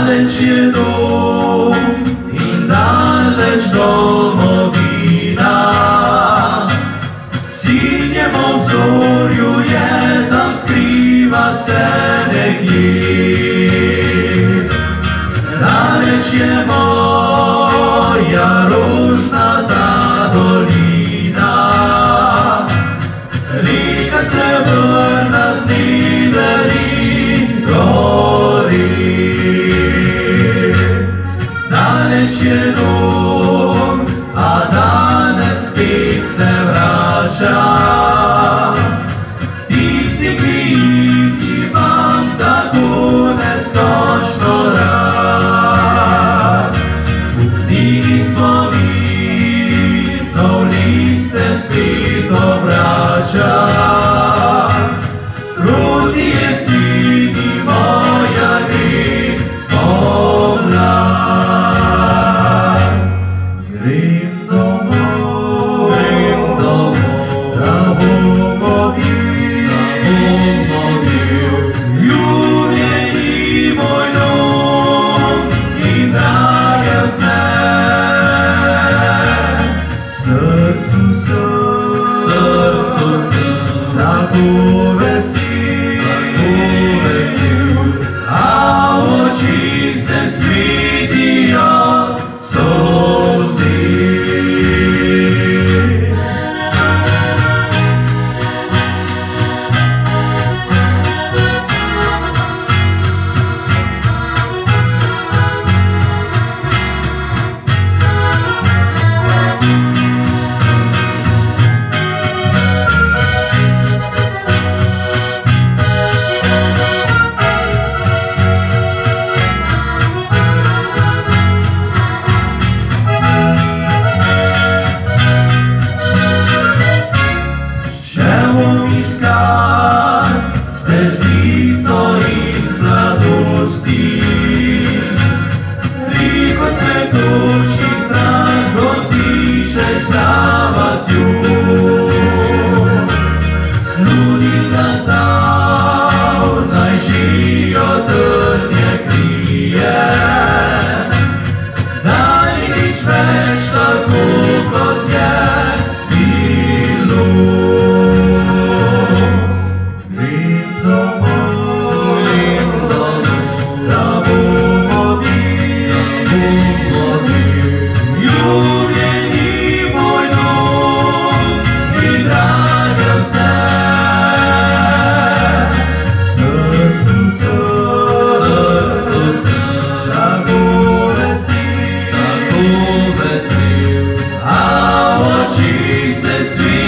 Daleč je dom in daleč domovina, sinjem obzorju je, tam skriva se nekje. Daleč je moja rožnata dolina, reka srebrna z nidarji gori. Daleč je dom, a danes spet se vrača, tisti, ki jih imam tako neskončno rad. V knjigi spominov liste spet obrača, proti jeseni moja gre pomlad. Grem domov, da bom objel ljubljeni moj dom in drage vse. Srcu sem tako vesel, a oči se svetijo solzi. Iskat stezico iz mladosti, preko cvetočih trak gozdiček za vasjo. Slutim nastav, naj žijo trnje krije, da ni nič več tako, kot je bilo. Da bom objel ljubljeni moj dom in drage vse. Srcu sem tako vesel, a v očih se svetijo